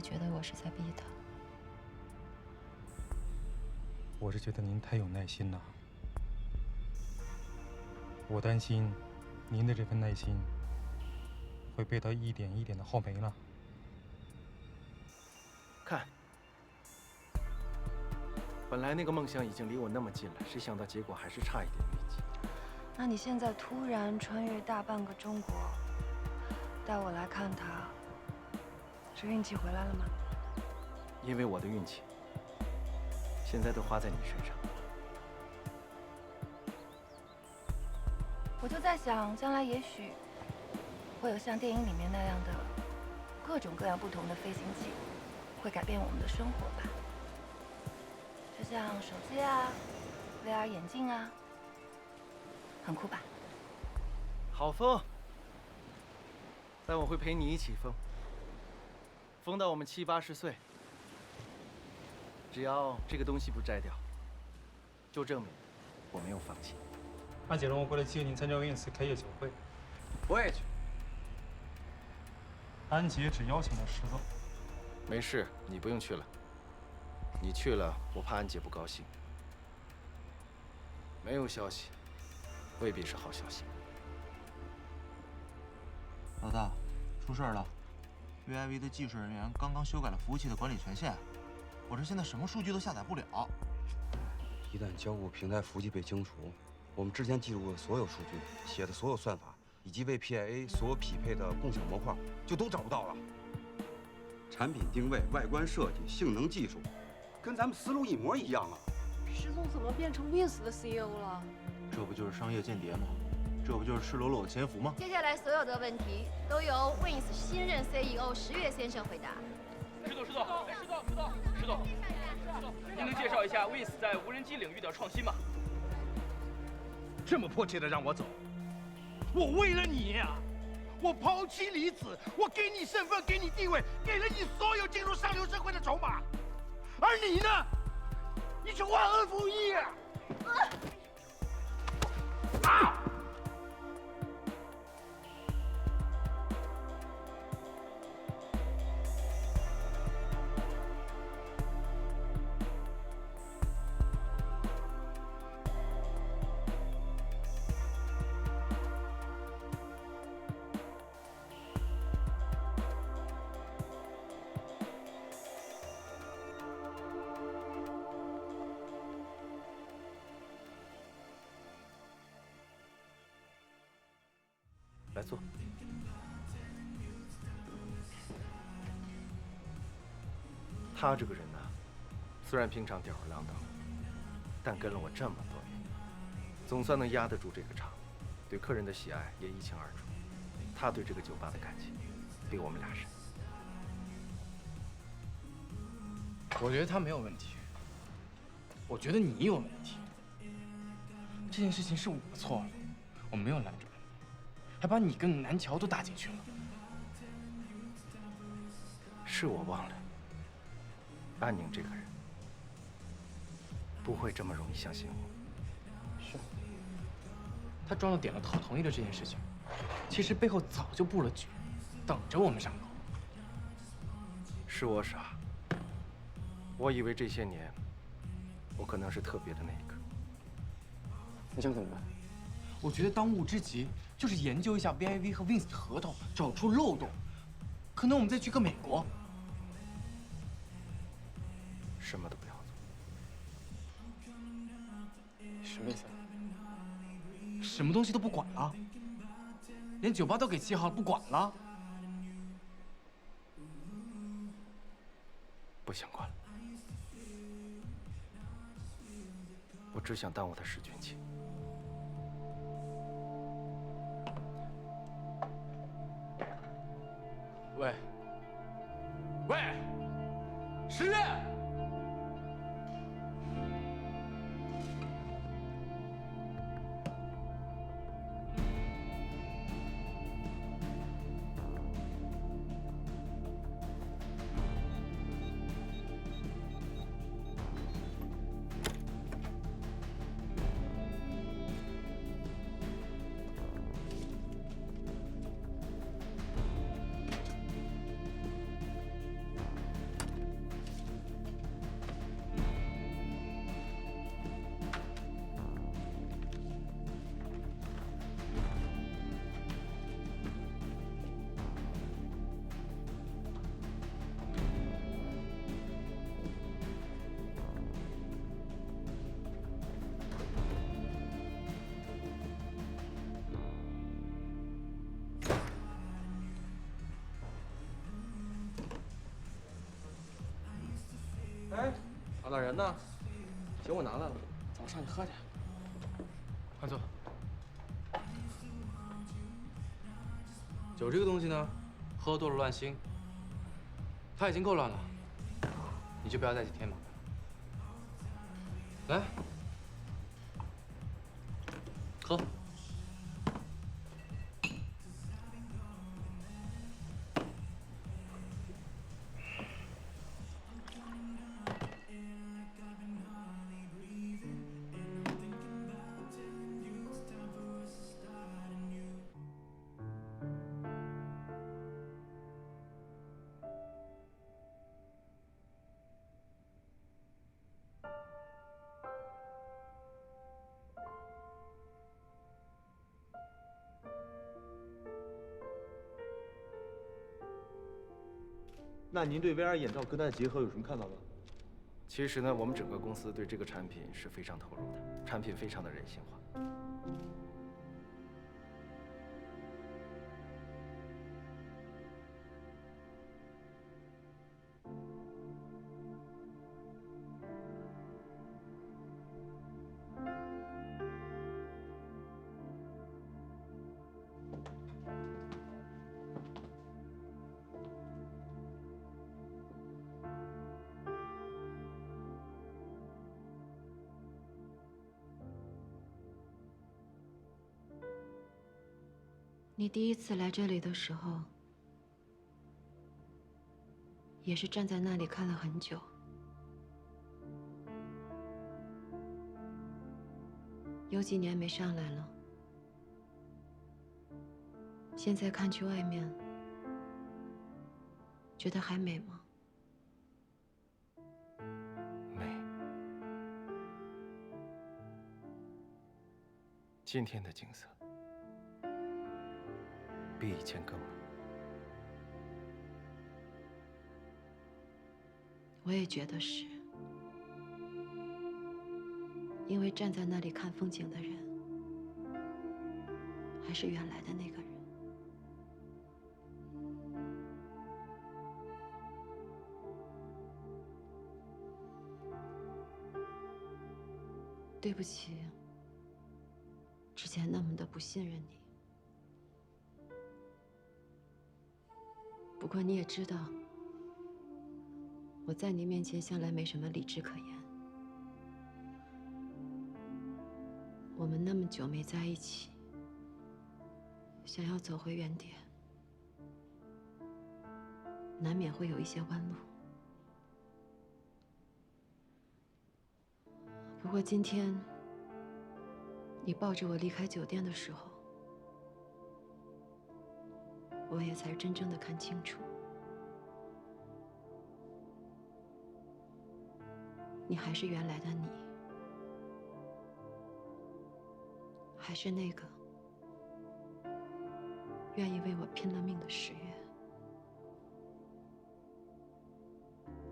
觉得我是在逼他。我是觉得您太有耐心了，我担心您的这份耐心会被他一点一点的耗没了。看，本来那个梦想已经离我那么近了，谁想到结果还是差一点运气。那你现在突然穿越大半个中国，带我来看他，是运气回来了吗？因为我的运气现在都花在你身上。我就在想，将来也许会有像电影里面那样的各种各样不同的飞行器，会改变我们的生活吧。就像手机啊、VR 眼镜啊，很酷吧？好疯，但我会陪你一起疯，疯到我们70、80岁。只要这个东西不摘掉，就证明我没有放弃。安姐让我过来接您参加Wins开业酒会。我也去。安姐只邀请了10个。没事，你不用去了。你去了，我怕安姐不高兴。没有消息，未必是好消息。老大，出事了 ！VIV 的技术人员刚刚修改了服务器的管理权限，我这现在什么数据都下载不了。一旦交互平台服务器被清除，我们之前记录的所有数据、写的所有算法，以及为 PIA 所匹配的共享模块，就都找不到了。产品定位、外观设计、性能技术，跟咱们思路一模一样啊！石总怎么变成 Wins 的 CEO 了？这不就是商业间谍吗？这不就是赤裸裸的潜伏吗？接下来所有的问题都由 Wins 新任 CEO 10月先生回答。石总，您能介绍一下 Wins 在无人机领域的创新吗？这么迫切的让我走，我为了你呀，我抛妻离子，我给你身份，给你地位，给了你所有进入上流社会的筹码，而你呢，你却忘恩负义啊！来坐。他这个人呢，虽然平常吊儿郎当，但跟了我这么多年，总算能压得住这个场，对客人的喜爱也一清二楚。他对这个酒吧的感情，比我们俩深。我觉得他没有问题，我觉得你有问题。这件事情是我错了，我没有拦住你，还把你跟南桥都打进去了。是我忘了，安宁这个人不会这么容易相信我。是，他装了点了头同意了这件事情，其实背后早就布了局，等着我们上钩。是我傻，我以为这些年我可能是特别的那一个。你想怎么办？我觉得当务之急就是研究一下 VIV 和 Wins 的合同，找出漏洞，可能我们再去个美国。什么都不要做。什么意思？什么东西都不管了？连酒吧都给7号不管了？不想管了，我只想当我的使军器。喂，10月。老人呢？酒我拿来了，早上你喝去。快坐。酒这个东西呢，喝多了乱心。他已经够乱了，你就不要再去添麻烦。来，喝。那您对 VR 眼罩跟它的结合有什么看法吗？其实呢，我们整个公司对这个产品是非常投入的，产品非常的人性化。你第一次来这里的时候，也是站在那里看了很久。有几年没上来了，现在看去外面，觉得还美吗？美。今天的景色比以前更美。我也觉得是，因为站在那里看风景的人，还是原来的那个人。对不起，之前那么的不信任你。不过你也知道，我在你面前向来没什么理智可言。我们那么久没在一起，想要走回原点，难免会有一些弯路。不过今天，你抱着我离开酒店的时候，我也才真正的看清楚，你还是原来的你，还是那个愿意为我拼了命的十月。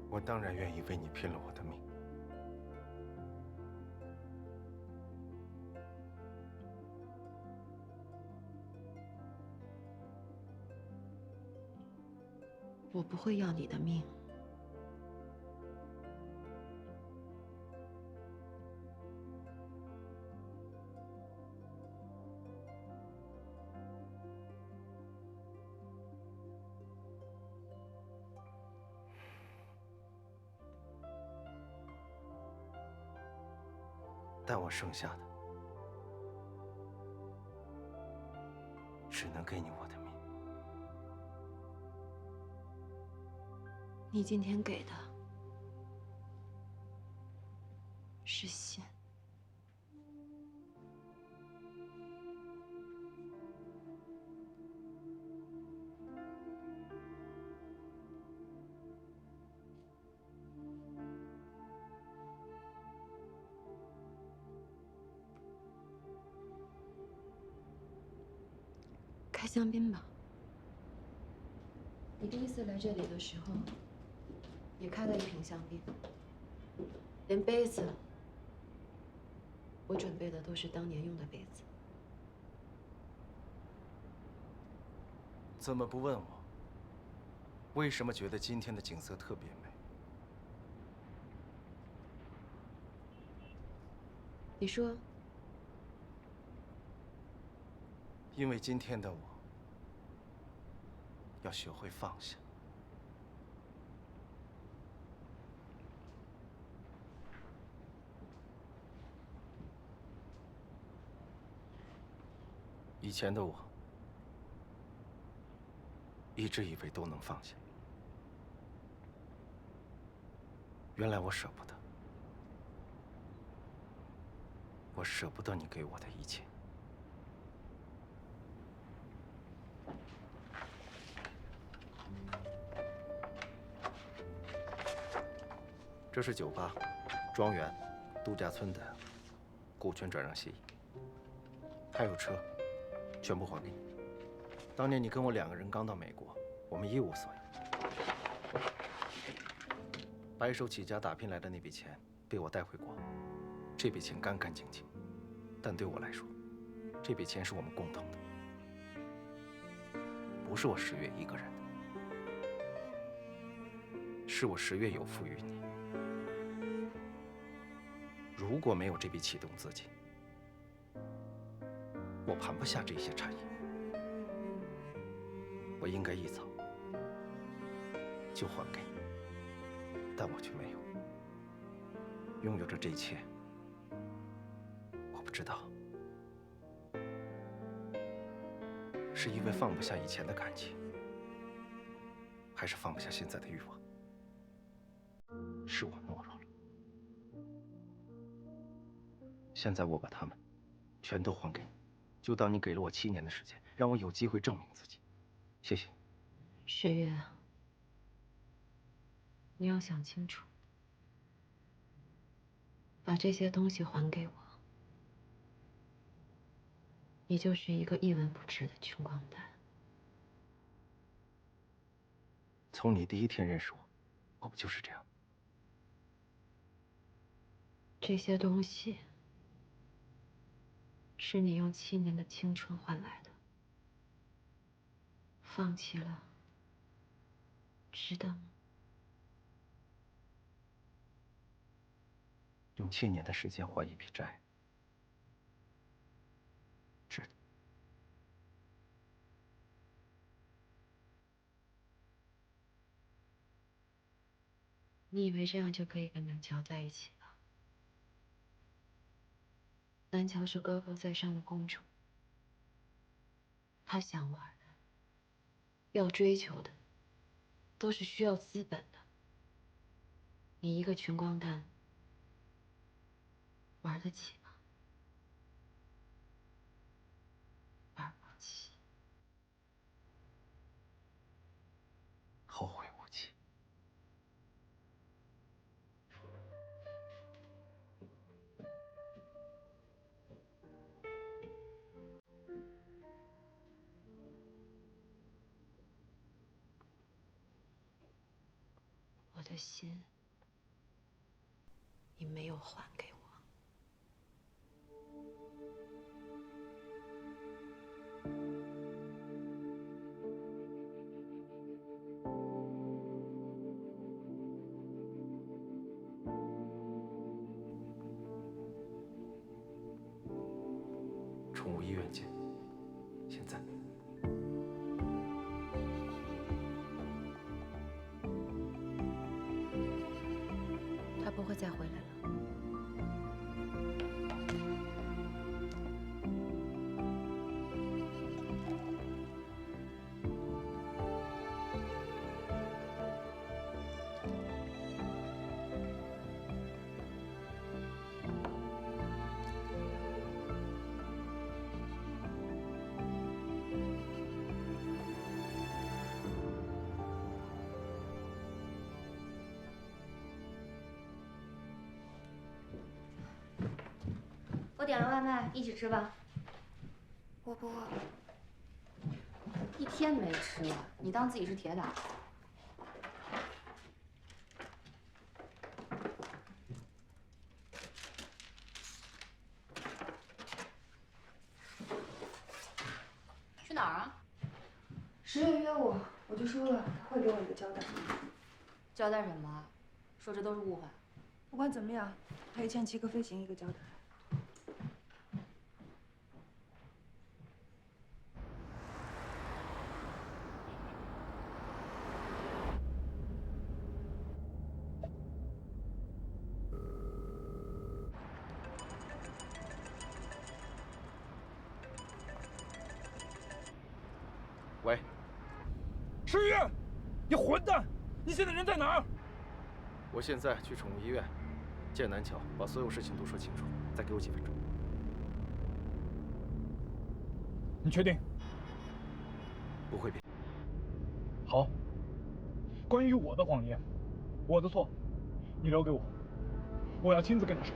我当然愿意为你拼了我的命。我不会要你的命。但我剩下的，只能给你我的命。你今天给的是线。开香槟吧。你第一次来这里的时候，也开了一瓶香槟，连杯子，我准备的都是当年用的杯子。怎么不问我？为什么觉得今天的景色特别美？你说。因为今天的我要学会放下。以前的我一直以为都能放下，原来我舍不得，我舍不得你给我的一切。这是酒吧、庄园、度假村的股权转让协议，还有车，全部还给你。当年你跟我2个人刚到美国，我们一无所有，白手起家打拼来的那笔钱被我带回国，这笔钱干干净净，但对我来说，这笔钱是我们共同的，不是我10月一个人的，是我10月有赋予你。如果没有这笔启动资金，我盘不下这些产业。我应该一早就还给你，但我却没有。拥有着这一切，我不知道是因为放不下以前的感情，还是放不下现在的欲望。是我懦弱了。现在我把它们全都还给你，就当你给了我7年的时间，让我有机会证明自己。谢谢。石月，你要想清楚，把这些东西还给我，你就是一个一文不值的穷光蛋。从你第一天认识我，我不就是这样？这些东西是你用7年的青春换来的，放弃了，值得吗？用7年的时间还一笔债，值得。你以为这样就可以跟南桥在一起了？南桥是高高在上的公主，她想玩的、要追求的，都是需要资本的。你一个穷光蛋，玩得起吗？玩不起。后会无期。我的心，你没有还给我。宠物医院见。现在。他不会再回来了。我点了外卖，一起吃吧。我不饿。一天没吃了，你当自己是铁打？去哪儿啊10月约我，我就说了，他会给我一个交代。交代什么？说这都是误会。不管怎么样，他也欠7个飞行一个交代。喂，石玉，你混蛋！你现在人在哪儿？我现在去宠物医院，见南桥，把所有事情都说清楚。再给我几分钟。你确定？不会变。好。关于我的谎言，我的错，你留给我，我要亲自跟他说。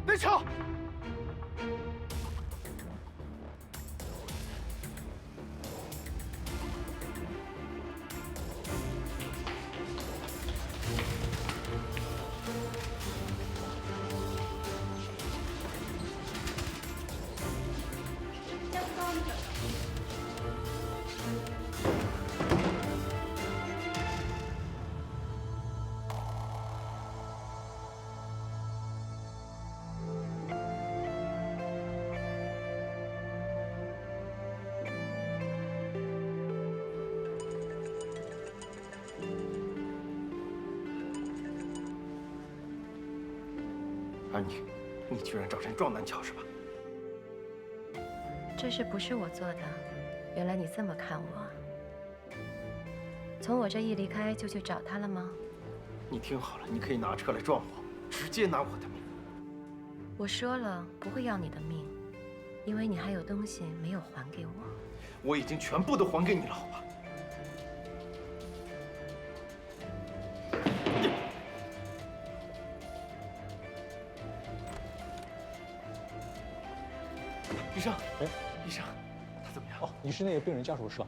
南桥。安妮，你居然找人撞南桥是吧？这事不是我做的，原来你这么看我。从我这一离开就去找他了吗？你听好了，你可以拿车来撞我，直接拿我的命。我说了不会要你的命，因为你还有东西没有还给我。我已经全部都还给你了，好吧？医生，医生，他怎么样？哦，你是那个病人家属是吧？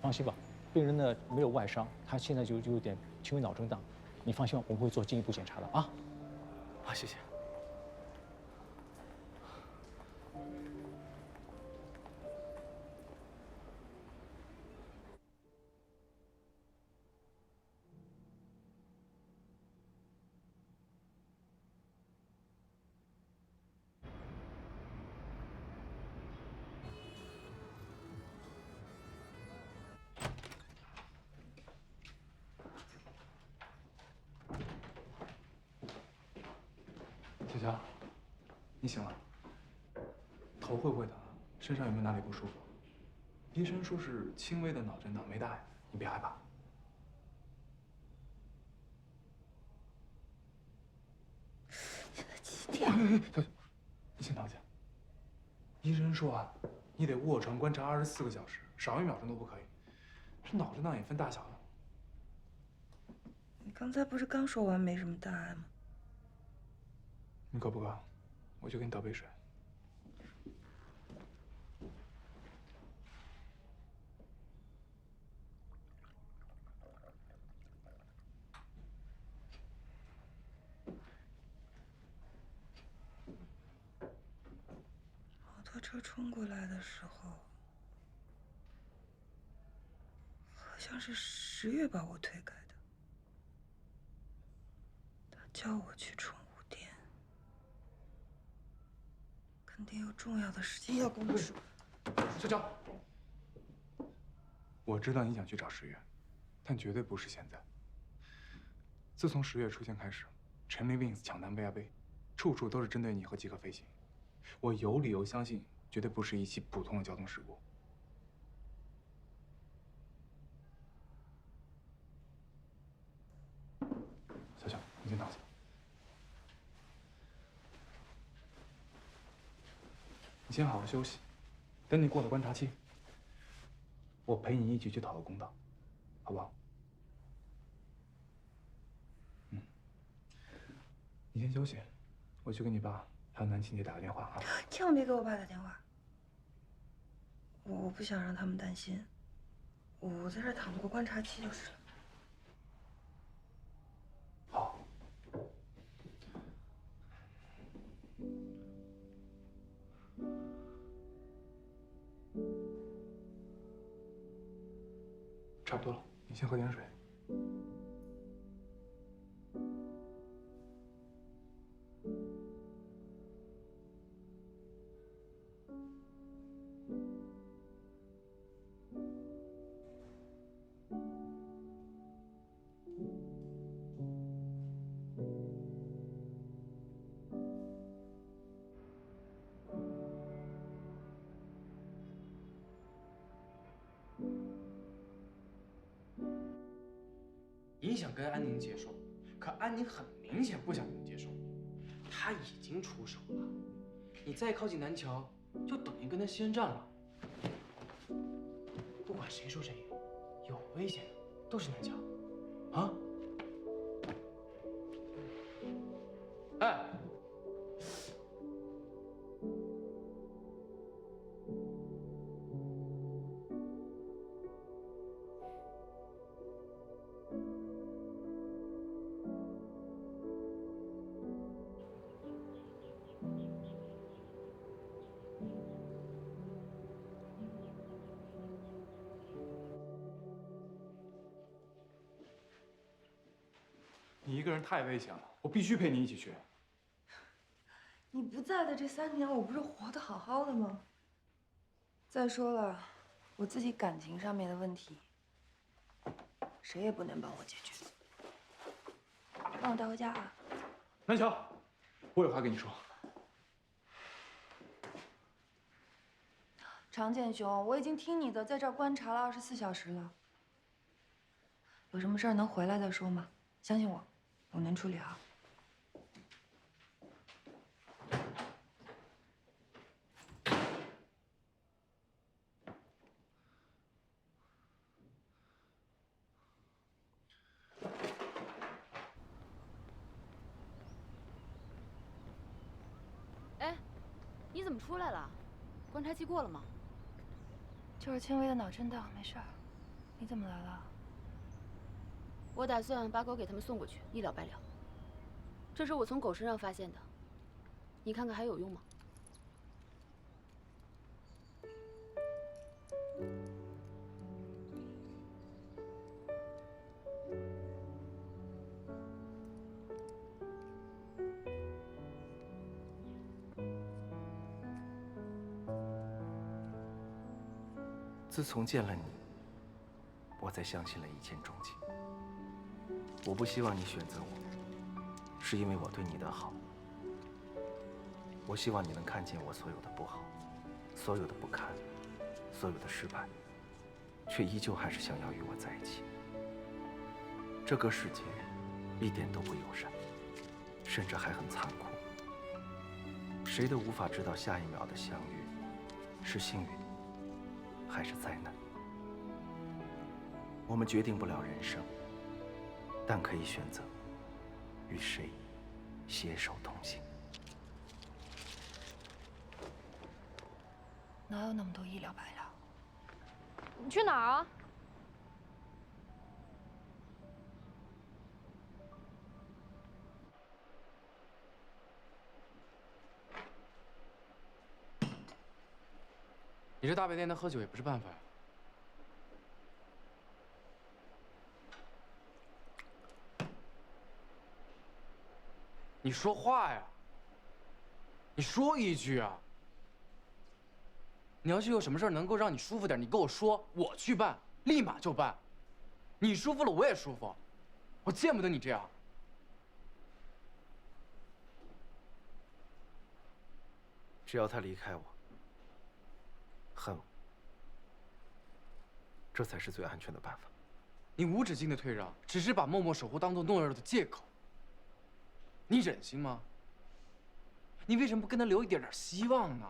放心吧，病人呢没有外伤，他现在就有点轻微脑震荡，你放心吧，我们会做进一步检查的啊。好，谢谢。小乔，你醒了？头会不会疼？身上有没有哪里不舒服？医生说是轻微的脑震荡，没大碍，你别害怕。现在几点？小乔，你先躺下。医生说啊，你得卧床观察24个小时，少1秒钟都不可以。这脑震荡也分大小的。你刚才不是刚说完没什么大碍吗？你渴不渴？我去给你倒杯水。摩托车冲过来的时候，好像是10月把我推开的。他叫我去宠物店，肯定有重要的事情要跟我说。小乔，我知道你想去找10月，但绝对不是现在。自从10月出现开始，陈林 Wings 抢单 VIB， 处处都是针对你和极客飞行。我有理由相信，绝对不是一起普通的交通事故。小乔，你先躺下。你先好好休息，等你过了观察期，我陪你一起去讨个公道，好不好？你先休息，我去给你爸还有南青姐打个电话啊。千万别给我爸打电话，我不想让他们担心。我在这儿躺着过观察期就是了。差不多了，你先喝点水。你想跟安宁接受，可安宁很明显不想跟你接受，他已经出手了。你再靠近南桥，就等于跟他宣战了。不管谁输谁赢，有危险的都是南桥，啊？哎。 你一个人太危险了，我必须陪你一起去。你不在的这3年，我不是活得好好的吗？再说了，我自己感情上面的问题，谁也不能帮我解决。帮我带回家啊！南桥，我有话跟你说。常建雄，我已经听你的，在这儿观察了24小时了。有什么事儿能回来再说吗？相信我。 我能处理好。哎，你怎么出来了？观察期过了吗？就是轻微的脑震荡，没事儿。你怎么来了？ 我打算把狗给他们送过去，一了百了。这是我从狗身上发现的，你看看还有用吗？自从见了你，我才相信了一见钟情。 我不希望你选择我，是因为我对你的好。我希望你能看见我所有的不好，所有的不堪，所有的失败，却依旧还是想要与我在一起。这个世界一点都不友善，甚至还很残酷。谁都无法知道下一秒的相遇是幸运还是灾难。我们决定不了人生。 但可以选择与谁携手同行。哪有那么多一了百了？你去哪儿啊？你这大白天的喝酒也不是办法呀。 你说话呀！你说一句啊！你要是有什么事儿能够让你舒服点，你跟我说，我去办，立马就办。你舒服了，我也舒服。我见不得你这样。只要他离开我，恨我，这才是最安全的办法。你无止境的退让，只是把默默守护当做懦弱的借口。 你忍心吗？你为什么不跟他留一点点希望呢？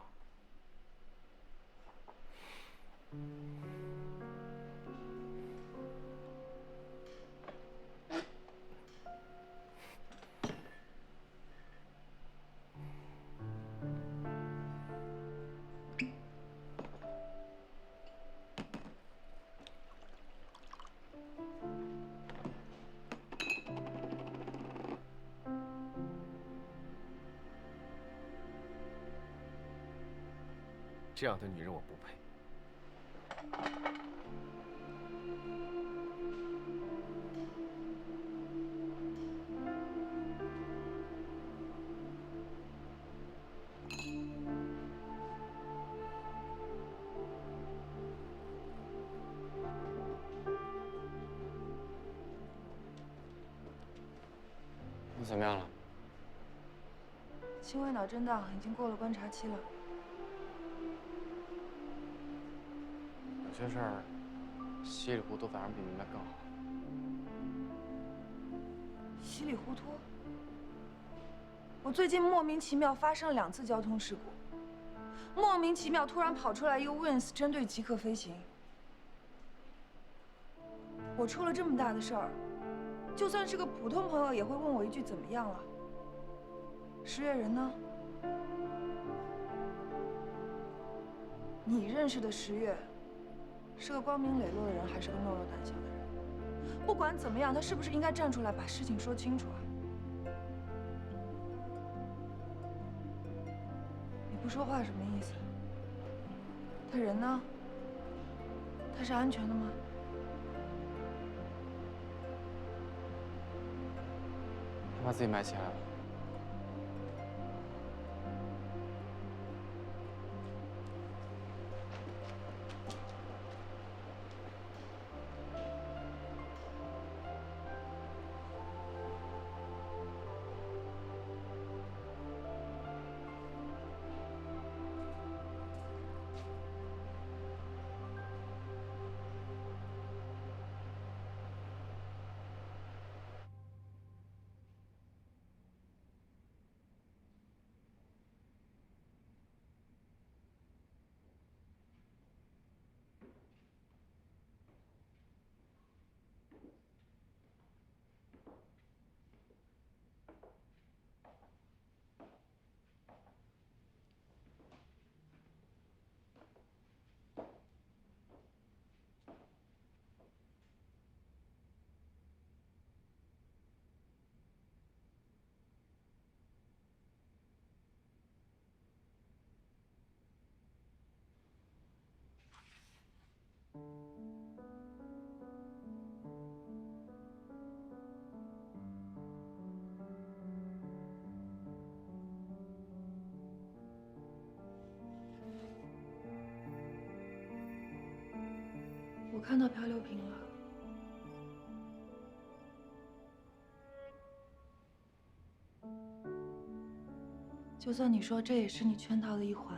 这样的女人我不配。怎么样了？轻微脑震荡，已经过了观察期了。有些事儿稀里糊涂反而比明白更好。稀里糊涂？我最近莫名其妙发生了2次交通事故，莫名其妙突然跑出来一个 Wings 针对极客飞行。我出了这么大的事儿，就算是个普通朋友也会问我一句怎么样了。10月人呢？你认识的10月，是个光明磊落的人，还是个懦弱胆小的人？不管怎么样，他是不是应该站出来把事情说清楚啊？你不说话什么意思？他人呢？他是安全的吗？他把自己埋起来了。我看到漂流瓶了。就算你说这也是你圈套的一环，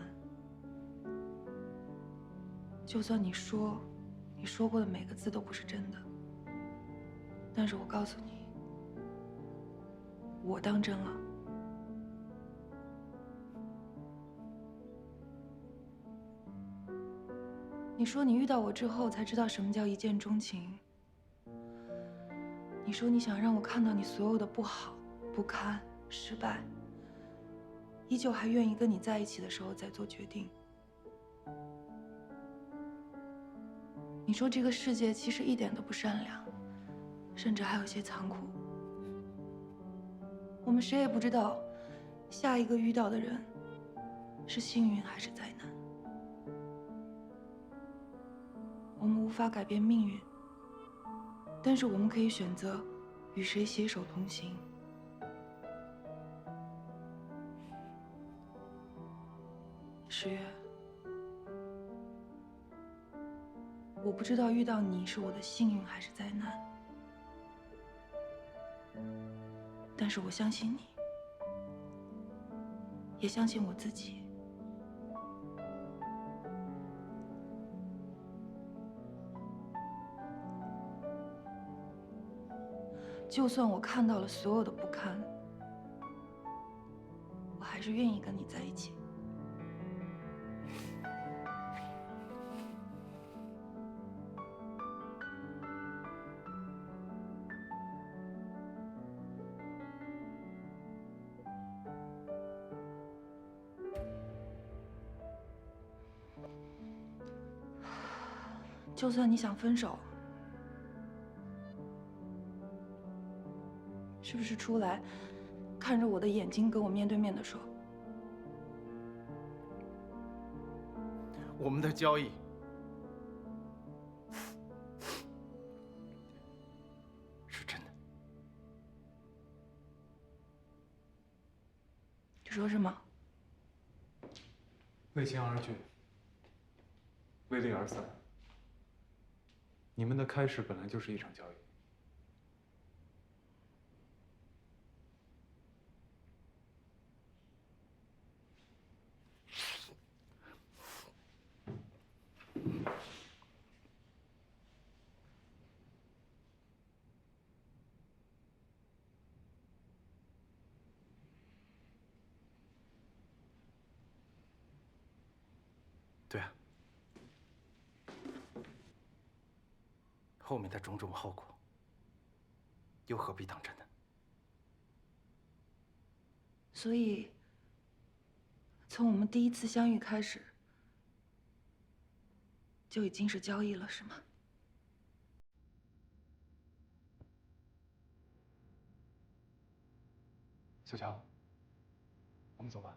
就算你说你说过的每个字都不是真的，但是我告诉你，我当真了。你说你遇到我之后才知道什么叫一见钟情。你说你想让我看到你所有的不好、不堪、失败，依旧还愿意跟你在一起的时候再做决定。你说这个世界其实一点都不善良，甚至还有些残酷。我们谁也不知道，下一个遇到的人是幸运还是灾难。我们无法改变命运，但是我们可以选择与谁携手同行。10月，我不知道遇到你是我的幸运还是灾难，但是我相信你，也相信我自己。就算我看到了所有的不堪，我还是愿意跟你在一起。就算你想分手，是不是出来，看着我的眼睛，跟我面对面的说？我们的交易是真的。你说什么？为情而聚，为利而散。你们的开始本来就是一场交易。对啊，后面的种种后果，又何必当真呢？所以，从我们第一次相遇开始，就已经是交易了，是吗？小强，我们走吧。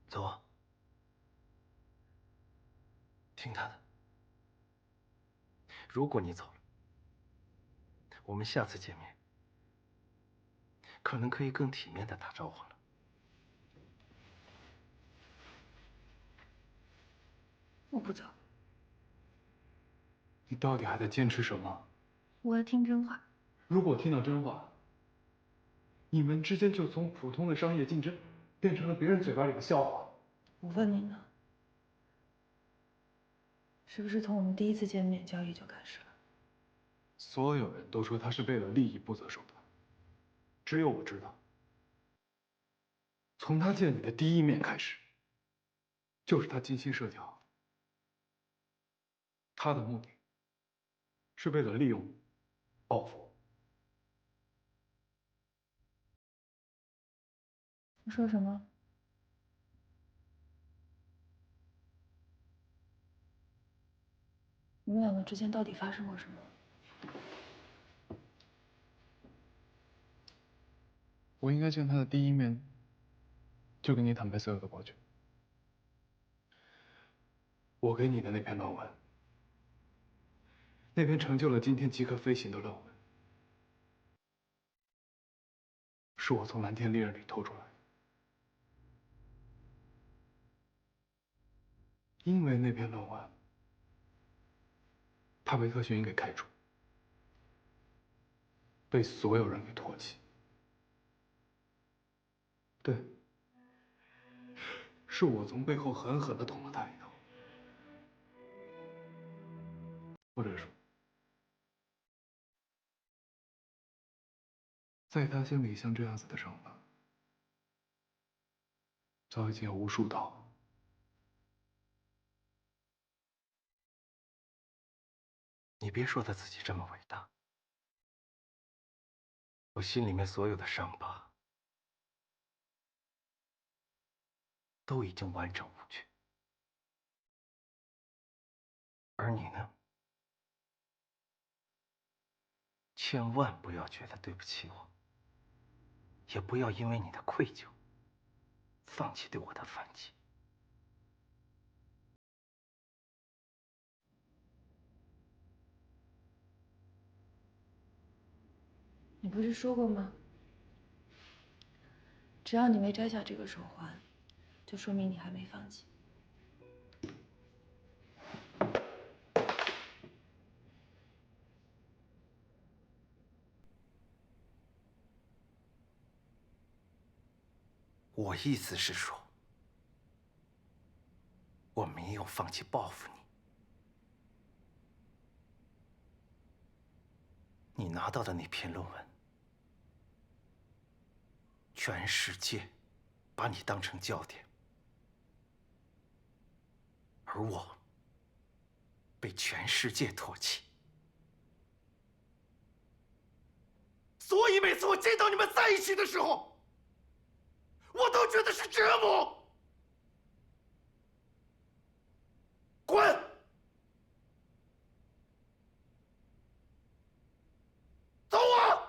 走啊，听他的。如果你走了，我们下次见面，可能可以更体面的打招呼了。我不走，你到底还在坚持什么？我要听真话。如果听到真话，你们之间就从普通的商业竞争变成了别人嘴巴里的笑话。我问你呢，是不是从我们第一次见面交易就开始了？所有人都说他是为了利益不择手段，只有我知道，从他见你的第一面开始，就是他精心设计好，他的目的是为了利用、报复我。你说什么？你们两个之间到底发生过什么？我应该见他的第一面，就跟你坦白所有的过去。我给你的那篇论文，那篇成就了今天即刻飞行的论文，是我从蓝天猎人里偷出来的。因为那篇论文，他被特训营给开除，被所有人给唾弃。对，是我从背后狠狠地捅了他一刀，或者说，在他心里，像这样子的伤疤，早已经有无数刀。你别说他自己这么伟大，我心里面所有的伤疤都已经完整无缺，而你呢，千万不要觉得对不起我，也不要因为你的愧疚，放弃对我的反击。你不是说过吗？只要你没摘下这个手环，就说明你还没放弃。我意思是说，我没有放弃报复你。你拿到的那篇论文，全世界把你当成焦点，而我被全世界唾弃。所以每次我见到你们在一起的时候，我都觉得是折磨。滚！走啊！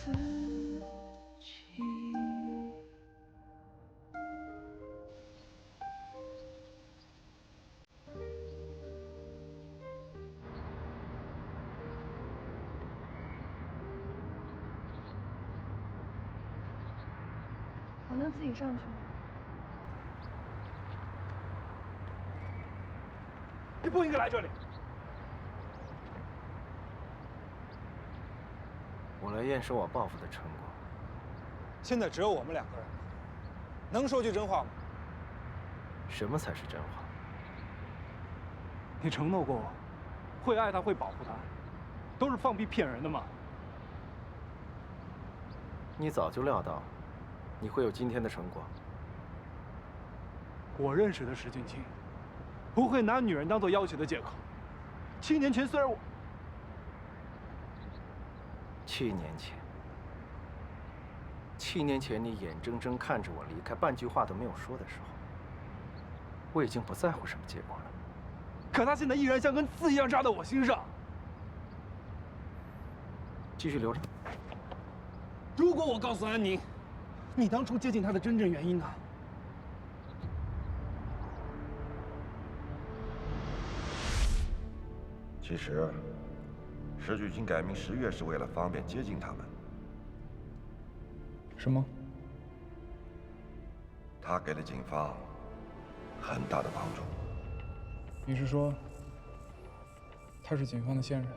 我能自己上去吗？你不应该来这里。我来验收我报复的成果。现在只有我们两个人，能说句真话吗？什么才是真话？你承诺过我，会爱他，会保护他，都是放屁骗人的吗？你早就料到，你会有今天的成果。我认识的石俊清，不会拿女人当做要挟的借口。7年前，虽然我7年前你眼睁睁看着我离开，半句话都没有说的时候，我已经不在乎什么结果了。可他现在依然像根刺一样扎在我心上。继续留着。如果我告诉安宁，你当初接近他的真正原因呢？其实，石俊清改名石月是为了方便接近他们。是吗？他给了警方很大的帮助。你是说，他是警方的线人？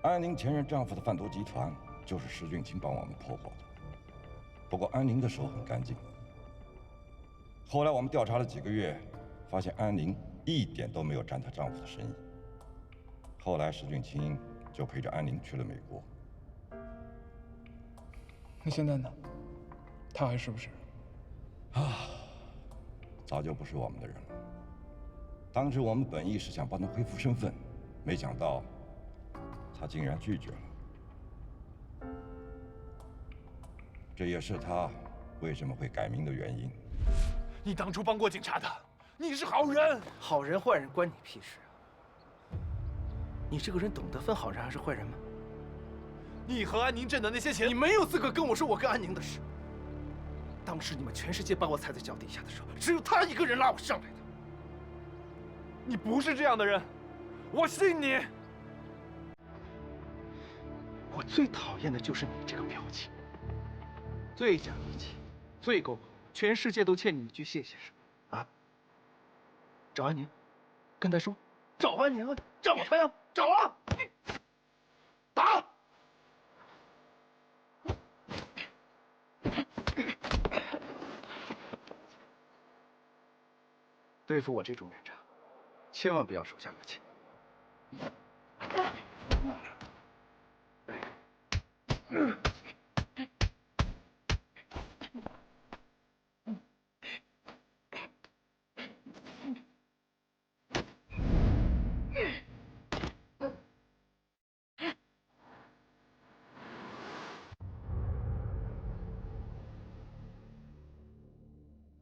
安宁前任丈夫的贩毒集团就是石俊清帮我们破获的。不过安宁的手很干净。后来我们调查了几个月，发现安宁一点都没有沾她丈夫的生意。后来石俊清就陪着安宁去了美国。那现在呢？他还是不是？早就不是我们的人了。当时我们本意是想帮他恢复身份，没想到他竟然拒绝了。这也是他为什么会改名的原因。你当初帮过警察的，你是好人。好人坏人关你屁事啊！你这个人懂得分好人还是坏人吗？你和安宁挣的那些钱，你没有资格跟我说我跟安宁的事。当时你们全世界把我踩在脚底下的时候，只有他一个人拉我上来的。你不是这样的人，我信你。我最讨厌的就是你这个表情，最讲义气，最够，全世界都欠你一句谢谢是吧？啊！找安宁，跟他说，找安宁啊，找他呀，找啊！打！对付我这种人渣，千万不要手下留情。